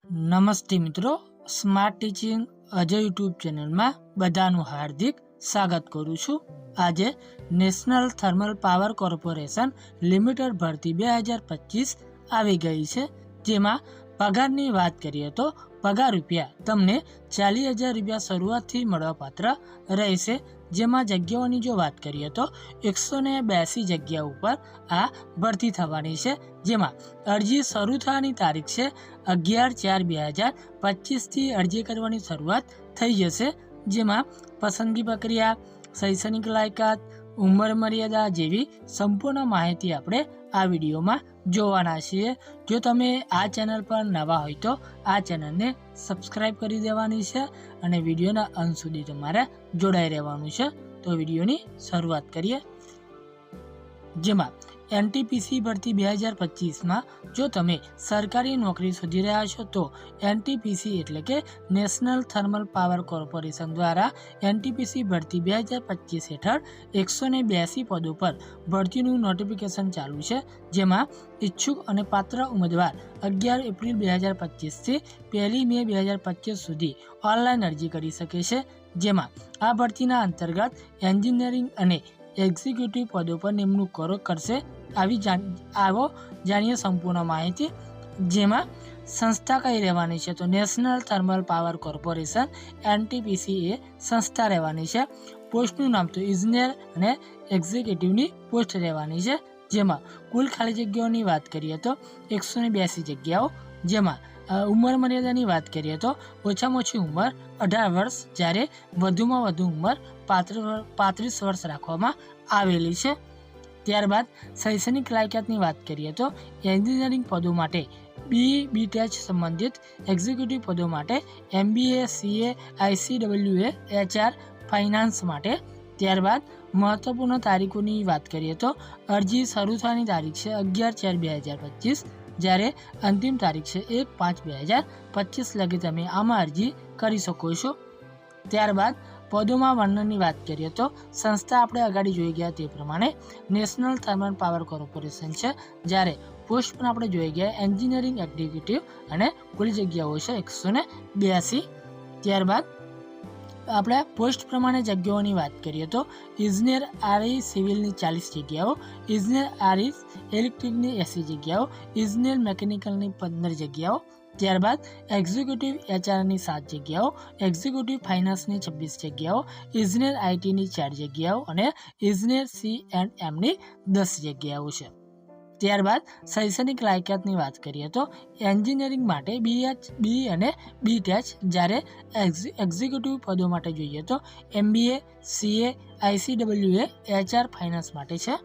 નમસ્તે મિત્રો, smart teaching Ajay YouTube ચેનલમાં બધાનું હાર્દિક સ્વાગત કરું છું। આજે national Thermal Power corporation limited ભરતી 2025 આવી ગઈ છે, જેમાં પગારની વાત કરીએ તો પગાર રૂપિયા તમને 40,000 રૂપિયા શરૂઆતથી મળવાપાત્ર રહેશે। જેમાં જગ્યાઓની જો વાત કરીએ તો 182 જગ્યા ઉપર આ ભરતી થવાની છે, જેમાં અરજી શરૂ થવાની તારીખ છે 11/4/2025થી અરજી કરવાની શરૂઆત થઈ જશે। જેમાં પસંદગી પ્રક્રિયા, શૈક્ષણિક લાયકાત, ઉંમર મર્યાદા જેવી સંપૂર્ણ માહિતી આપણે આ વિડીયોમાં જોવાના છીએ। જો તમે આ ચેનલ પર નવા હોય તો આ ચેનલને સબસ્ક્રાઈબ કરી દેવાની છે અને વિડીયોના અંત સુધી તમારે જોડાઈ રહેવાનું છે। તો વિડીયોની શરૂઆત કરીએ। જેમાં એનટીપીસી ભરતી 2025માં જો તમે સરકારી નોકરી શોધી રહ્યા છો તો એનટીપીસી એટલે કે નેશનલ થર્મલ પાવર કોર્પોરેશન દ્વારા એનટીપીસી ભરતી 2025 હેઠળ 182 પદો પર ભરતીનું નોટિફિકેશન ચાલુ છે। જેમાં ઈચ્છુક અને પાત્ર ઉમેદવાર 11 એપ્રિલ 2025થી 1 મે 2025 સુધી ઓનલાઈન અરજી કરી શકે છે। જેમાં આ ભરતીના અંતર્ગત એન્જિનિયરિંગ અને એક્ઝિક્યુટિવ પદો પર નિમણૂક કરશે। આવો જાણીએ સંપૂર્ણ માહિતી। જેમાં સંસ્થા કઈ રહેવાની છે તો National Thermal Power Corporation NTPC એ સંસ્થા રહેવાની છે। પોસ્ટનું નામ તો ઇજનેર અને એક્ઝિક્યુટિવની પોસ્ટ રહેવાની છે। જેમાં કુલ ખાલી જગ્યાઓની વાત કરીએ તો 182 જગ્યાઓ। જેમાં ઉંમર મર્યાદાની વાત કરીએ તો ઓછામાં ઓછી ઉંમર 18 વર્ષ, જ્યારે વધુમાં વધુ ઉંમર 35 વર્ષ રાખવામાં આવેલી છે। ત્યારબાદ શૈક્ષણિક લાયકાતની વાત કરીએ તો એન્જિનિયરિંગ પદો માટે BTech સંબંધિત, એક્ઝિક્યુટિવ પદો માટે MBA, CA, ICWA, HR, finance માટે। ત્યારબાદ મહત્વપૂર્ણ તારીખોની વાત કરીએ તો અરજી શરૂ થવાની તારીખ છે 11/4/2025, જ્યારે અંતિમ તારીખ છે 1/5/2025 લગી તમે આમાં અરજી કરી શકો છો। ત્યારબાદ પદોમાં વર્ણનની વાત કરીએ તો સંસ્થા આપણે આગળ જોઈ ગયા તે પ્રમાણે નેશનલ થર્મલ પાવર કોર્પોરેશન છે, જ્યારે પોસ્ટ પણ આપણે જોઈ ગયા એન્જિનિયરિંગ એક્ઝિક્યુટિવ અને કુલ જગ્યાઓ છે 182। ત્યારબાદ આપણે પોસ્ટ પ્રમાણે જગ્યાઓની વાત કરીએ તો ઇજનેર આરઈ સિવિલની 40 જગ્યાઓ, ઇજનેર આરઈ ઇલેક્ટ્રિકની 80 જગ્યાઓ, ઇજનેર મિકેનિકલની 15 જગ્યાઓ। ત્યારબાદ એક્ઝિક્યુટિવ એચઆરની 7 જગ્યાઓ, એક્ઝિક્યુટિવ ફાઇનાન્સની 26 જગ્યાઓ, ઇજનેર આઈટીની 4 જગ્યાઓ અને ઇજનેર C&Mની 10 જગ્યાઓ છે। ત્યારબાદ શૈક્ષણિક લાયકાતની વાત કરીએ તો એન્જિનિયરિંગ માટે BE અને BTech, જ્યારે એક્ઝિક્યુટિવ પદો માટે જોઈએ તો MBA, CA, ICWA, HR, finance માટે છે।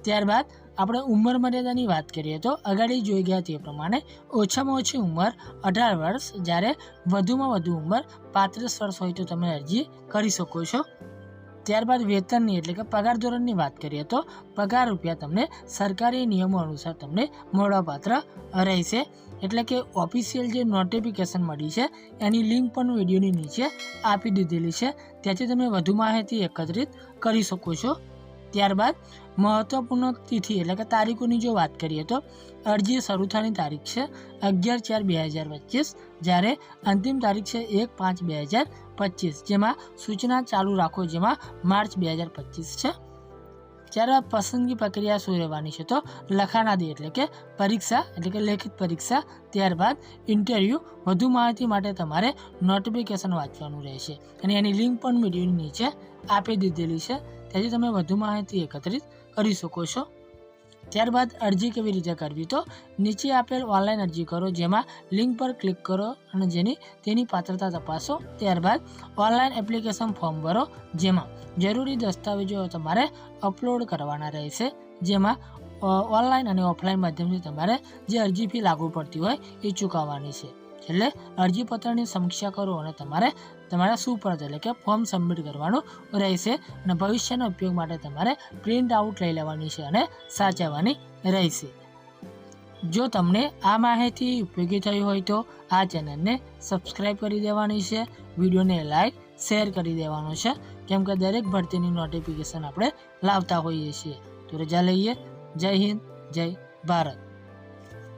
ત્યારબાદ આપણે ઉંમર મર્યાદાની વાત કરીએ તો આગળ જોઈ ગયા તે પ્રમાણે ઓછામાં ઓછી ઉંમર 18 વર્ષ, જ્યારે વધુમાં વધુ ઉંમર 35 વર્ષ હોય તો તમે અરજી કરી શકો છો। ત્યારબાદ વેતનની એટલે કે પગાર ધોરણની વાત કરીએ તો પગાર રૂપિયા તમને સરકારી નિયમો અનુસાર તમને મળવાપાત્ર રહેશે। એટલે કે ઓફિશિયલ જે નોટિફિકેશન મળી છે એની લિંક પણ વિડીયોની નીચે આપી દીધેલી છે, ત્યાંથી તમે વધુ માહિતી એકત્રિત કરી શકો છો। ત્યારબાદ મહત્વપૂર્ણ તિથિ એટલે કે તારીખોની જો વાત કરીએ તો અરજી શરૂ થવાની તારીખ છે 11/4/2025, જ્યારે અંતિમ તારીખ છે 1/5/2025। જેમાં સૂચના ચાલુ રાખો, જેમાં માર્ચ 2025 છે। ત્યારે પસંદગી પ્રક્રિયા શું રહેવાની છે તો લખાણાદી એટલે કે પરીક્ષા એટલે કે લેખિત પરીક્ષા, ત્યારબાદ ઇન્ટરવ્યૂ। વધુ માહિતી માટે તમારે નોટિફિકેશન વાંચવાનું રહેશે અને એની લિંક પણ વિડીયોની નીચે આપી દીધેલી છે, ત્યાંથી તમે વધુ માહિતી એકત્રિત કરી શકો છો। ત્યારબાદ અરજી કેવી રીતે કરવી તો નીચે આપેલ ઓનલાઈન અરજી કરો, જેમાં લિંક પર ક્લિક કરો અને તેની પાત્રતા તપાસો। ત્યારબાદ ઓનલાઈન એપ્લિકેશન ફોર્મ ભરો, જેમાં જરૂરી દસ્તાવેજો તમારે અપલોડ કરવાના રહેશે। જેમાં ઓનલાઈન અને ઓફલાઈન માધ્યમથી તમારે જે અરજી ફી લાગુ પડતી હોય એ ચૂકવવાની છે। એટલે અરજીપત્રની સમીક્ષા કરો અને તમારા સુપરત એટલે કે ફોર્મ સબમિટ કરવાનું રહેશે અને ભવિષ્યના ઉપયોગ માટે તમારે પ્રિન્ટ આઉટ લઈ લેવાની છે અને સાચવવાની રહેશે। જો તમને આ માહિતી ઉપયોગી થઈ હોય તો આ ચેનલને સબસ્ક્રાઈબ કરી દેવાની છે, વિડીયોને લાઈક શેર કરી દેવાનો છે, કેમ કે દરેક ભરતીની નોટિફિકેશન આપણે લાવતા હોઈએ છીએ। તો રજા લઈએ। જય હિન્દ, જય ભારત।